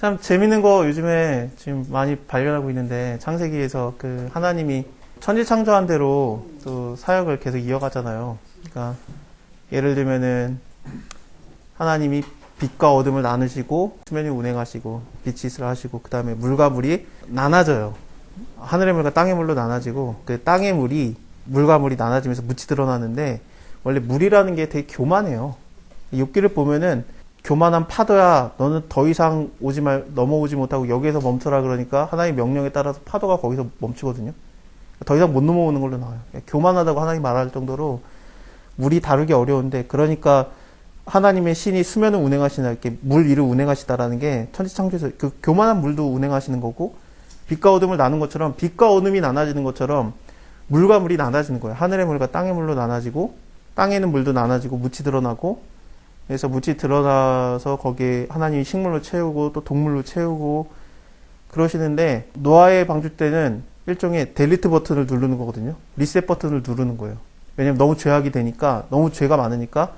참 재밌는 거 요즘에 지금 많이 발견하고 있는데, 창세기에서 그 하나님이 천지창조한 대로 또 사역을 계속 이어가잖아요. 그러니까 예를 들면은 하나님이 빛과 어둠을 나누시고 수면이 운행하시고 빛이 있으라 하시고, 그 다음에 물과 물이 나눠져요. 하늘의 물과 땅의 물로 나눠지고, 그 땅의 물이 물과 물이 나눠지면서 묻이 드러나는데, 원래 물이라는 게 되게 교만해요. 욥기를 보면은 교만한 파도야, 너는 더 이상 넘어오지 못하고 여기에서 멈춰라 그러니까 하나님의 명령에 따라서 파도가 거기서 멈추거든요. 더 이상 못 넘어오는 걸로 나와요. 교만하다고 하나님 말할 정도로 물이 다루기 어려운데, 그러니까 하나님의 신이 수면을 운행하시나, 이렇게 물 위를 운행하시다라는 게 천지창조에서 그 교만한 물도 운행하시는 거고, 빛과 어둠을 나눈 것처럼, 빛과 어둠이 나눠지는 것처럼 물과 물이 나눠지는 거예요. 하늘의 물과 땅의 물로 나눠지고, 땅에 있는 물도 나눠지고 묻이 드러나고, 그래서 묻이 드러나서 거기에 하나님이 식물로 채우고 또 동물로 채우고 그러시는데, 노아의 방주 때는 일종의 델리트 버튼을 누르는 거거든요. 리셋 버튼을 누르는 거예요. 왜냐면 너무 죄악이 되니까, 너무 죄가 많으니까,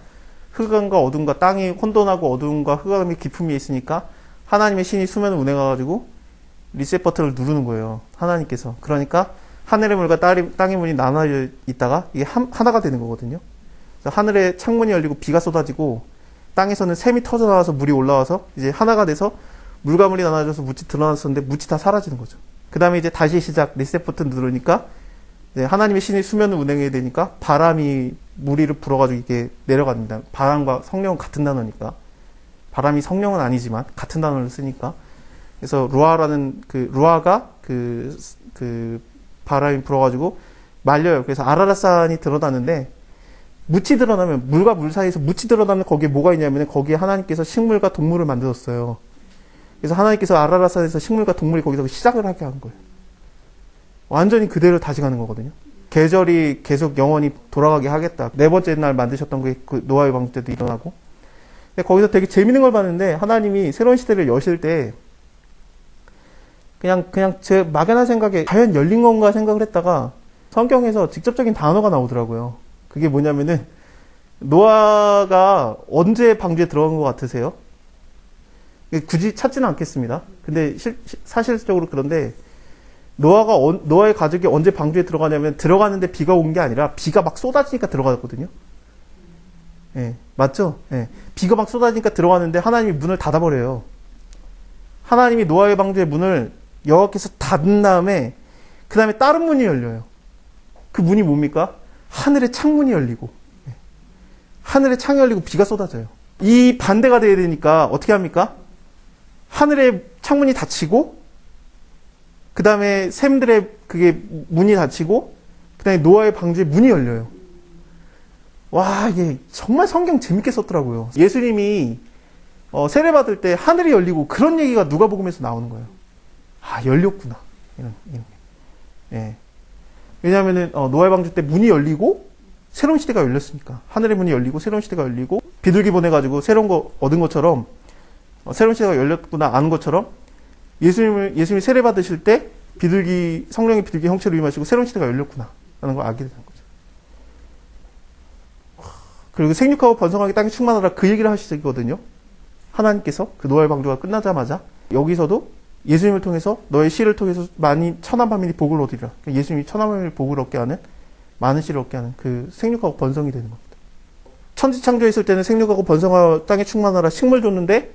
흑암과 어둠과 땅이 혼돈하고 어둠과 흑암의 깊음이 있으니까 하나님의 신이 수면을 운행해가지고 리셋 버튼을 누르는 거예요. 하나님께서. 그러니까 하늘의 물과 땅의 문이 나눠져 있다가 이게 하나가 되는 거거든요. 하늘에 창문이 열리고 비가 쏟아지고, 땅에서는 샘이 터져나와서 물이 올라와서 이제 하나가 돼서 물과 물이 나눠져서 묻이 드러났었는데 묻이 다 사라지는 거죠. 그 다음에 이제 다시 시작, 리셋 버튼 누르니까 이제 하나님의 신이 수면을 운행해야 되니까 바람이 물 위를 불어가지고 이게 내려갑니다. 바람과 성령은 같은 단어니까. 바람이 성령은 아니지만 같은 단어를 쓰니까. 그래서 루아가 바람이 불어가지고 말려요. 그래서 아라랏산이 드러나는데, 묻이 드러나면, 물과 물 사이에서 묻이 드러나면 거기에 뭐가 있냐면, 거기에 하나님께서 식물과 동물을 만들었어요. 그래서 하나님께서 아라랏산에서 식물과 동물이 거기서 시작을 하게 한 거예요. 완전히 그대로 다시 가는 거거든요. 계절이 계속 영원히 돌아가게 하겠다. 네 번째 날 만드셨던 게 그 노아의 방주 때도 일어나고. 근데 거기서 되게 재밌는 걸 봤는데, 하나님이 새로운 시대를 여실 때 그냥 제 막연한 생각에 과연 열린 건가 생각을 했다가 성경에서 직접적인 단어가 나오더라고요. 그게 뭐냐면은, 노아가 언제 방주에 들어간 것 같으세요? 굳이 찾지는 않겠습니다. 근데 사실적으로 그런데, 노아의 가족이 언제 방주에 들어가냐면, 들어가는데 비가 온 게 아니라 비가 막 쏟아지니까 들어갔거든요. 예, 맞죠? 예. 비가 막 쏟아지니까 들어갔는데 하나님이 문을 닫아버려요. 하나님이 노아의 방주의 문을 여호와께서 닫은 다음에, 그 다음에 다른 문이 열려요. 그 문이 뭡니까? 하늘의 창문이 열리고, 하늘의 창이 열리고 비가 쏟아져요. 이 반대가 돼야 되니까 어떻게 합니까? 하늘의 창문이 닫히고, 그 다음에 샘들의 그게 문이 닫히고, 그 다음에 노아의 방주에 문이 열려요. 와, 이게 정말 성경 재밌게 썼더라고요. 예수님이 세례받을 때 하늘이 열리고 그런 얘기가 누가복음에서 나오는 거예요. 아, 열렸구나. 이런. 예. 왜냐하면은 노아의 방주 때 문이 열리고 새로운 시대가 열렸으니까. 하늘의 문이 열리고 새로운 시대가 열리고, 비둘기 보내가지고 새로운 거 얻은 것처럼, 새로운 시대가 열렸구나 아는 것처럼, 예수님이 세례 받으실 때 성령의 비둘기 형체로 임하시고 새로운 시대가 열렸구나 라는 걸 알게 되는 거죠. 그리고 생육하고 번성하게 땅에 충만하라, 그 얘기를 하시거든요. 하나님께서 그 노아의 방주가 끝나자마자 여기서도 예수님을 통해서, 너의 씨를 통해서 많이 천한 만민이 복을 얻으리라. 예수님이 천한 만민이 복을 얻게 하는, 많은 씨를 얻게 하는 그 생육하고 번성이 되는 겁니다. 천지창조했을 때는 생육하고 번성하여 땅에 충만하라, 식물 줬는데,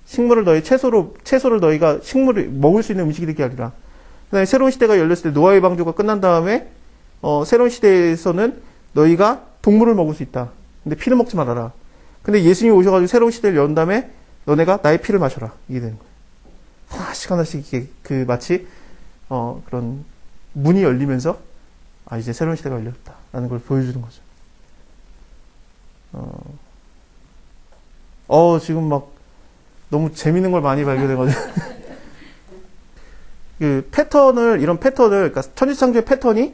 식물을 너희 채소를 너희가 식물을 먹을 수 있는 음식이 되게 하리라. 그 다음에 새로운 시대가 열렸을 때, 노아의 방주가 끝난 다음에 새로운 시대에서는 너희가 동물을 먹을 수 있다. 근데 피를 먹지 말아라. 근데 예수님이 오셔가지고 새로운 시대를 연 다음에 너네가 나의 피를 마셔라. 이게 되는 거예요. 하나씩 이게 마치 그런 문이 열리면서, 아, 이제 새로운 시대가 열렸다라는 걸 보여주는 거죠. 지금 막 너무 재밌는 걸 많이 발견해가지고 이런 패턴을, 그러니까 천지창조의 패턴이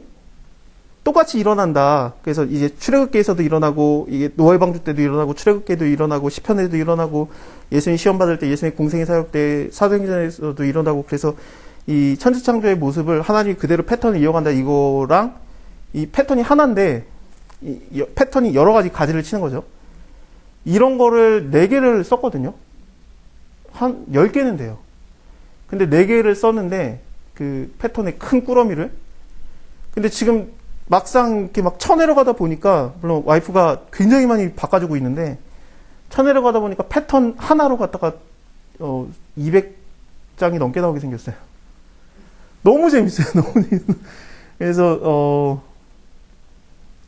똑같이 일어난다. 그래서 이제 출애굽기에서도 일어나고, 이게 노아의 방주 때도 일어나고, 출애굽기에도 일어나고, 시편에도 일어나고, 예수님 시험 받을 때, 예수님의 공생의 사역 때, 사도행전에서도 일어나고, 그래서 이 천지창조의 모습을 하나님이 그대로 패턴을 이어간다, 이거랑, 이 패턴이 하나인데, 이 패턴이 여러 가지 가지를 치는 거죠. 이런 거를 4개를 썼거든요. 한 10개는 돼요. 근데 4개를 썼는데 그 패턴의 큰 꾸러미를. 근데 지금 막상 이렇게 막 쳐내려가다 보니까 물론 와이프가 굉장히 많이 바꿔주고 있는데 쳐내려가다 보니까 패턴 하나로 갖다가 200장이 넘게 나오게 생겼어요. 너무 재밌어요. 너무 재밌어요. 그래서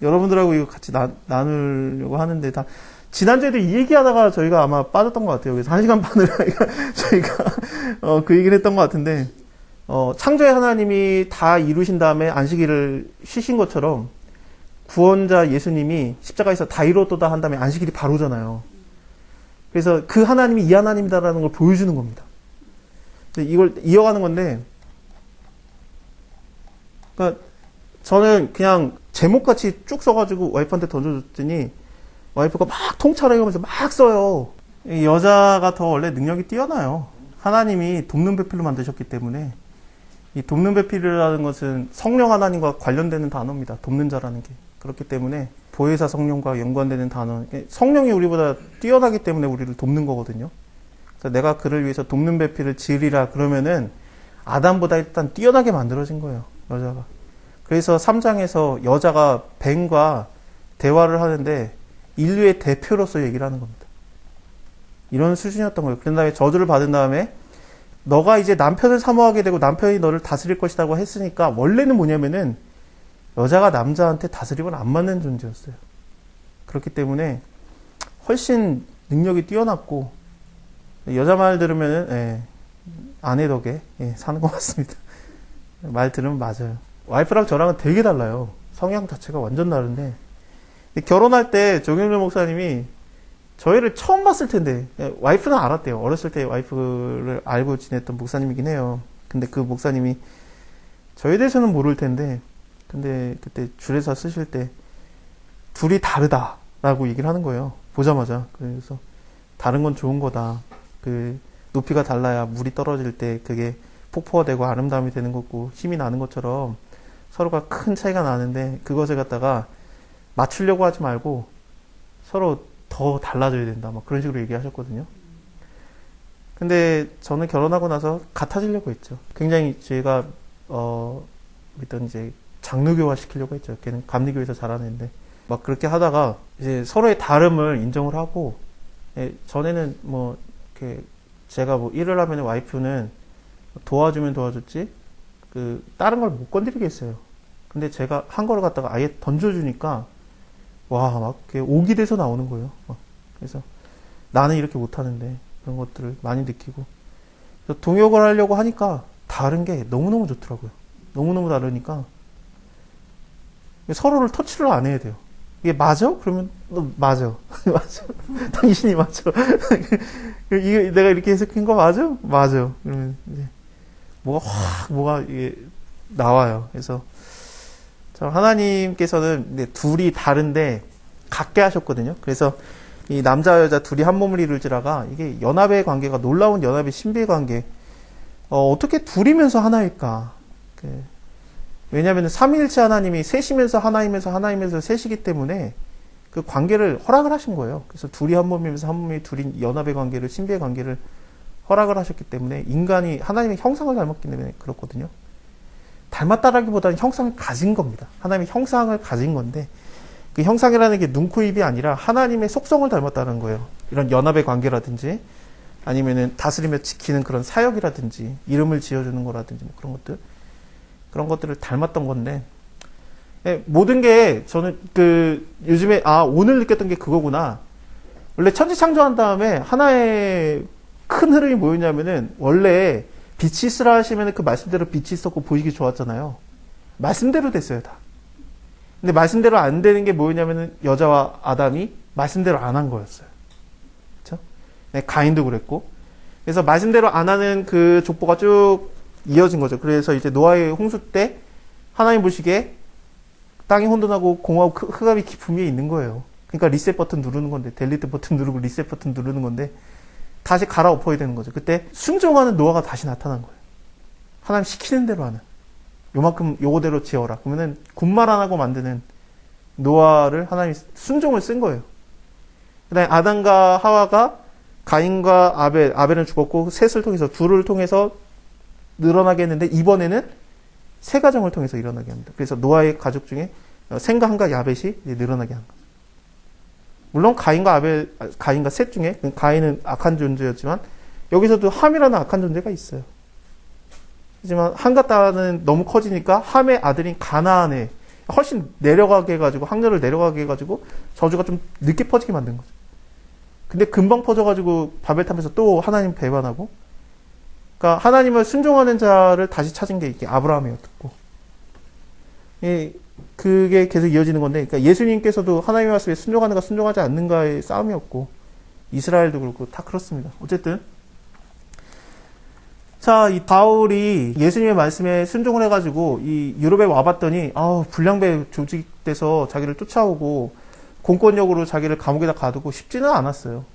여러분들하고 이거 같이 나누려고 하는데 다 지난주에도 이 얘기하다가 저희가 아마 빠졌던 것 같아요. 그래서 1시간 반을 저희가 그 얘기를 했던 것 같은데 창조의 하나님이 다 이루신 다음에 안식일을 쉬신 것처럼 구원자 예수님이 십자가에서 다 이뤘도다 한 다음에 안식일이 바로잖아요. 그래서 그 하나님이 이 하나님이다라는 걸 보여주는 겁니다. 이걸 이어가는 건데, 그러니까 저는 그냥 제목같이 쭉 써가지고 와이프한테 던져줬더니 와이프가 막 통찰해가면서 막 써요. 이 여자가 더 원래 능력이 뛰어나요. 하나님이 돕는 배필로 만드셨기 때문에 이 돕는 배필이라는 것은 성령 하나님과 관련되는 단어입니다. 돕는 자라는 게. 그렇기 때문에 보혜사 성령과 연관되는 단어. 성령이 우리보다 뛰어나기 때문에 우리를 돕는 거거든요. 그래서 내가 그를 위해서 돕는 배필을 지으리라 그러면은 아담보다 일단 뛰어나게 만들어진 거예요. 여자가. 그래서 3장에서 여자가 뱀과 대화를 하는데 인류의 대표로서 얘기를 하는 겁니다. 이런 수준이었던 거예요. 그런 다음에 저주를 받은 다음에 너가 이제 남편을 사모하게 되고 남편이 너를 다스릴 것이라고 했으니까 원래는 뭐냐면은 여자가 남자한테 다스림을 안 맞는 존재였어요. 그렇기 때문에 훨씬 능력이 뛰어났고 여자 말 들으면은 아내 덕에 사는 것 같습니다. 말 들으면 맞아요. 와이프랑 저랑은 되게 달라요. 성향 자체가 완전 다른데 결혼할 때 정영렬 목사님이 저희를 처음 봤을 텐데 와이프는 알았대요. 어렸을 때 와이프를 알고 지냈던 목사님이긴 해요. 근데 그 목사님이 저희에 대해서는 모를 텐데 근데 그때 주례사 쓰실 때 둘이 다르다라고 얘기를 하는 거예요. 보자마자. 그래서 다른 건 좋은 거다. 그 높이가 달라야 물이 떨어질 때 그게 폭포가 되고 아름다움이 되는 거고 힘이 나는 것처럼 서로가 큰 차이가 나는데 그것을 갖다가 맞추려고 하지 말고 서로 더 달라져야 된다. 막 그런 식으로 얘기하셨거든요. 근데 저는 결혼하고 나서 같아지려고 했죠. 굉장히 제가 믿던 이제 장르교화 시키려고 했죠. 걔는 감리교에서 자라는데 막 그렇게 하다가 이제 서로의 다름을 인정을 하고 전에는 뭐 이렇게 제가 뭐 일을 하면 와이프는 도와주면 도와줬지 그 다른 걸 못 건드리겠어요. 근데 제가 한 거를 갖다가 아예 던져주니까 와 막 옥이 돼서 나오는 거예요. 그래서 나는 이렇게 못하는데 그런 것들을 많이 느끼고 동역을 하려고 하니까 다른 게 너무너무 좋더라고요. 너무너무 다르니까 서로를 터치를 안 해야 돼요. 이게 맞아? 그러면 맞아. 맞아. 당신이 맞아. 이게 내가 이렇게 해석한 거 맞아? 맞아. 그러면 이제 뭐가 이게 나와요. 그래서 하나님께서는 둘이 다른데 같게 하셨거든요. 그래서 이 남자 여자 둘이 한 몸을 이룰지라가 이게 연합의 관계가 놀라운 연합의 신비의 관계. 어떻게 둘이면서 하나일까? 왜냐하면 삼위일체 하나님이 셋이면서 하나이면서 하나이면서 셋이기 때문에 그 관계를 허락을 하신 거예요. 그래서 둘이 한 몸이면서 한 몸이 둘이 연합의 관계를 신비의 관계를 허락을 하셨기 때문에 인간이 하나님의 형상을 닮았기 때문에 그렇거든요. 닮았다라기보다는 형상을 가진 겁니다. 하나님의 형상을 가진 건데 그 형상이라는 게 눈, 코, 입이 아니라 하나님의 속성을 닮았다는 거예요. 이런 연합의 관계라든지 아니면은 다스리며 지키는 그런 사역이라든지 이름을 지어주는 거라든지 뭐 그런 것들을 닮았던 건데 모든 게 저는 요즘에 오늘 느꼈던 게 그거구나. 원래 천지 창조한 다음에 하나의 큰 흐름이 뭐였냐면은 원래 빛이 있으라 하시면 그 말씀대로 빛이 있었고 보이기 좋았잖아요. 말씀대로 됐어요, 다. 근데 말씀대로 안 되는 게 뭐였냐면은 여자와 아담이 말씀대로 안 한 거였어요. 그렇죠? 가인도 그랬고. 그래서 말씀대로 안 하는 그 족보가 쭉 이어진 거죠. 그래서 이제 노아의 홍수 때 하나님 보시기에 땅이 혼돈하고 공허하고 흑암이 깊은 위에 있는 거예요. 그러니까 리셋 버튼 누르는 건데 델리트 버튼 누르고 리셋 버튼 누르는 건데 다시 갈아엎어야 되는 거죠. 그때 순종하는 노아가 다시 나타난 거예요. 하나님 시키는 대로 하는. 요만큼 요거대로 지어라. 그러면은 군말 안 하고 만드는 노아를 하나님이 순종을 쓴 거예요. 그 다음에 아담과 하와가 가인과 아벨은 죽었고 셋을 통해서 둘을 통해서 늘어나게 했는데 이번에는 세 가정을 통해서 일어나게 합니다. 그래서 노아의 가족 중에 셈과 함과 야벳이 늘어나게 한 거죠. 물론 가인과 셋 중에 가인은 악한 존재였지만 여기서도 함이라는 악한 존재가 있어요. 하지만 함과 딸은 너무 커지니까 함의 아들인 가나안에 훨씬 내려가게 해가지고 항렬을 내려가게 해가지고 저주가 좀 늦게 퍼지게 만든 거죠. 근데 금방 퍼져가지고 바벨탑에서 또 하나님 배반하고, 그러니까 하나님을 순종하는 자를 다시 찾은 게 이게 아브라함이었고, 그게 계속 이어지는 건데, 그러니까 예수님께서도 하나님의 말씀에 순종하는가 순종하지 않는가의 싸움이었고, 이스라엘도 그렇고 다 그렇습니다. 어쨌든 자, 이 바울이 예수님의 말씀에 순종을 해가지고 이 유럽에 와봤더니 불량배 조직돼서 자기를 쫓아오고 공권력으로 자기를 감옥에다 가두고 쉽지는 않았어요.